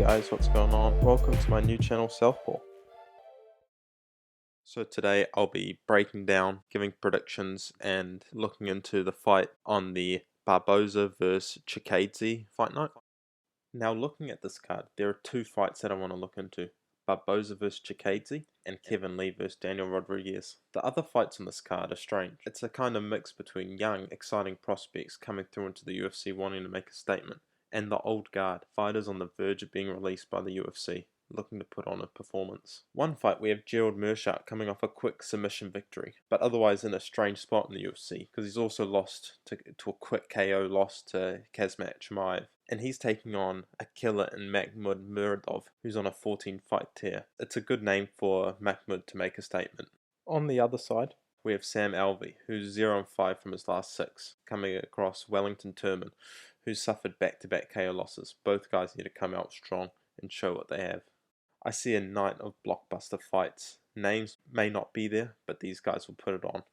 guys, what's going on? Welcome to my new channel, Southpaw. So today I'll be breaking down, giving predictions, and looking into the fight on the Barboza vs Chikadze fight night. Now looking at this card, there are two fights that I want to look into. Barboza vs Chikadze and Kevin Lee vs Daniel Rodriguez. The other fights on this card are strange. It's a kind of mix between young, exciting prospects coming through into the UFC wanting to make a statement, and the old guard, fighters on the verge of being released by the UFC, looking to put on a performance. One fight we have Gerald Meerschaert coming off a quick submission victory, but otherwise in a strange spot in the UFC, because he's also lost to a quick KO loss to Kazmat Chimaev. And he's taking on a killer in Mahmoud Muradov, who's on a 14-fight tear. It's a good name for Mahmoud to make a statement. On the other side, we have Sam Alvey, who's 0-5 from his last 6, coming across Wellington Turman, who's suffered back-to-back KO losses. Both guys need to come out strong and show what they have. I see a night of blockbuster fights. Names may not be there, but these guys will put it on.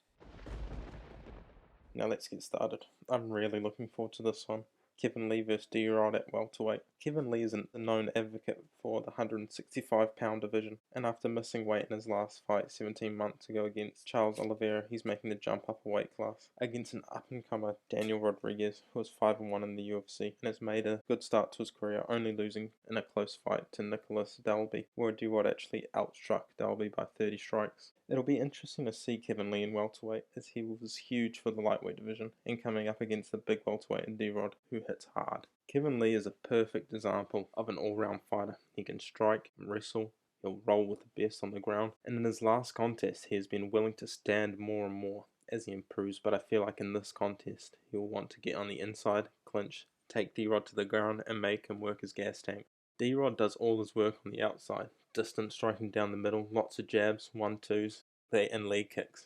Now let's get started. I'm really looking forward to this one. Kevin Lee vs Tyrone at welterweight. Kevin Lee is a known advocate for the 165-pound division, and after missing weight in his last fight 17 months ago against Charles Oliveira, he's making the jump up a weight class against an up-and-comer Daniel Rodriguez, who is 5-1 in the UFC and has made a good start to his career, only losing in a close fight to Nicholas Dalby, where Tyrone actually outstruck Dalby by 30 strikes. It'll be interesting to see Kevin Lee in welterweight, as he was huge for the lightweight division and coming up against the big welterweight in Tyrone, who hits hard. Kevin Lee is a perfect example of an all-round fighter. He can strike, wrestle, he'll roll with the best on the ground, and in his last contest he has been willing to stand more and more as he improves, but I feel like in this contest he'll want to get on the inside, clinch, take D-Rod to the ground and make him work his gas tank. D-Rod does all his work on the outside, distance striking down the middle, lots of jabs, 1-2s, and leg kicks.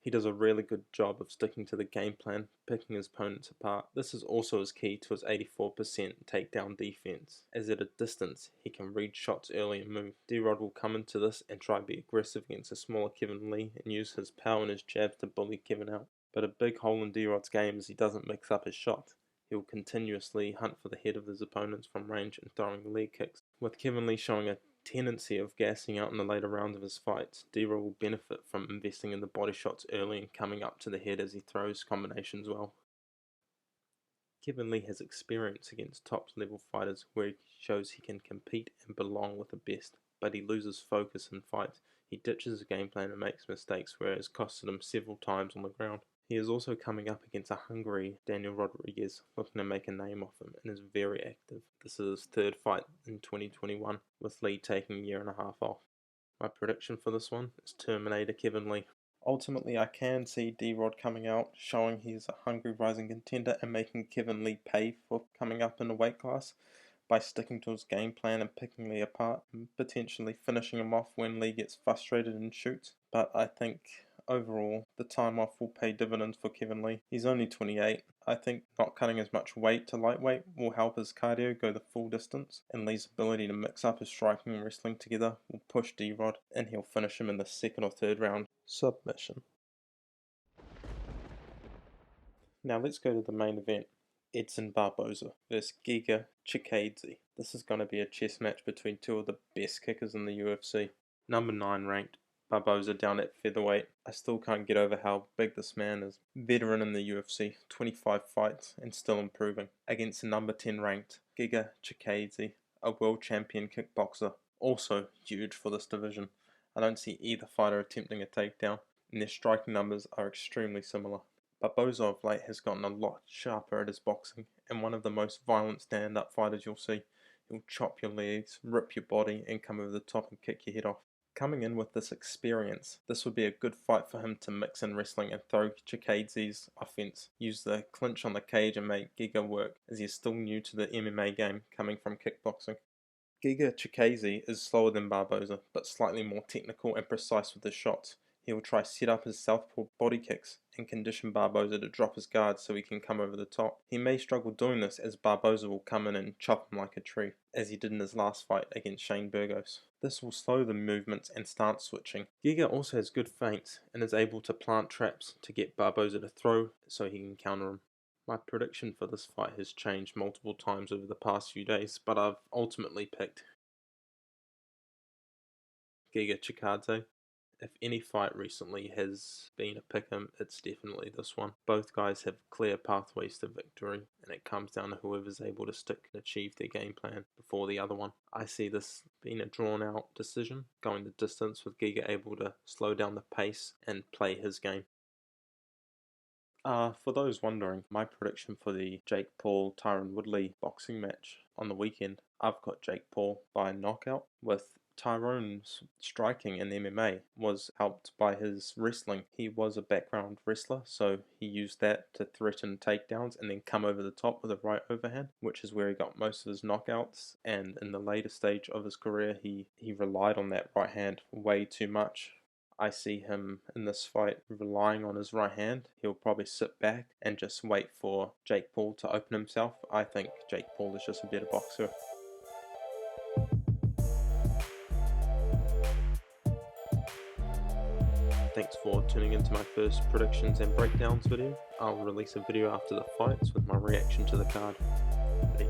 He does a really good job of sticking to the game plan, picking his opponents apart. This is also his key to his 84% takedown defense, as at a distance he can read shots early and move. D-Rod will come into this and try to be aggressive against a smaller Kevin Lee and use his power and his jabs to bully Kevin out. But a big hole in D-Rod's game is he doesn't mix up his shots. He will continuously hunt for the head of his opponents from range and throwing leg kicks. With Kevin Lee showing a tendency of gassing out in the later rounds of his fights, D-Rod will benefit from investing in the body shots early and coming up to the head as he throws combinations well. Kevin Lee has experience against top level fighters where he shows he can compete and belong with the best, but he loses focus in fights. He ditches his game plan and makes mistakes where it has costed him several times on the ground. He is also coming up against a hungry Daniel Rodriguez, looking to make a name off him, and is very active. This is his third fight in 2021, with Lee taking a year and a half off. My prediction for this one is Terminator Kevin Lee. Ultimately, I can see D-Rod coming out, showing he's a hungry rising contender and making Kevin Lee pay for coming up in the weight class by sticking to his game plan and picking Lee apart, and potentially finishing him off when Lee gets frustrated and shoots. But I think overall, the time off will pay dividends for Kevin Lee. He's only 28. I think not cutting as much weight to lightweight will help his cardio go the full distance, and Lee's ability to mix up his striking and wrestling together will push D-Rod, and he'll finish him in the second or third round submission. Now let's go to the main event. Edson Barboza vs Giga Chikadze. This is going to be a chess match between two of the best kickers in the UFC. Number 9 ranked Barboza down at featherweight. I still can't get over how big this man is. Veteran in the UFC, 25 fights and still improving. Against the number 10 ranked Giga Chikadze, a world champion kickboxer. Also huge for this division. I don't see either fighter attempting a takedown, and their striking numbers are extremely similar. Barboza of late has gotten a lot sharper at his boxing, and one of the most violent stand-up fighters you'll see. He'll chop your legs, rip your body, and come over the top and kick your head off. Coming in with this experience, this would be a good fight for him to mix in wrestling and throw Chikadze's offense. Use the clinch on the cage and make Giga work, as he is still new to the MMA game, coming from kickboxing. Giga Chikadze is slower than Barboza, but slightly more technical and precise with his shots. He will try set up his southpaw body kicks and condition Barboza to drop his guard so he can come over the top. He may struggle doing this, as Barboza will come in and chop him like a tree, as he did in his last fight against Shane Burgos. This will slow the movements and stance switching. Giga also has good feints and is able to plant traps to get Barboza to throw so he can counter him. My prediction for this fight has changed multiple times over the past few days, but I've ultimately picked Giga Chikadze. If any fight recently has been a pick'em, it's definitely this one. Both guys have clear pathways to victory, and it comes down to whoever's able to stick and achieve their game plan before the other one. I see this being a drawn-out decision, going the distance with Giga able to slow down the pace and play his game. For those wondering, my prediction for the Jake Paul-Tyrone Woodley boxing match on the weekend, I've got Jake Paul by knockout, with Tyrone's striking in MMA was helped by his wrestling. He was a background wrestler, so he used that to threaten takedowns and then come over the top with a right overhand, which is where he got most of his knockouts. And in the later stage of his career, he relied on that right hand way too much. I see him in this fight relying on his right hand. He'll probably sit back and just wait for Jake Paul to open himself. I think Jake Paul is just a better boxer. Thanks for tuning into my first predictions and breakdowns video. I'll release a video after the fights with my reaction to the card. Bye.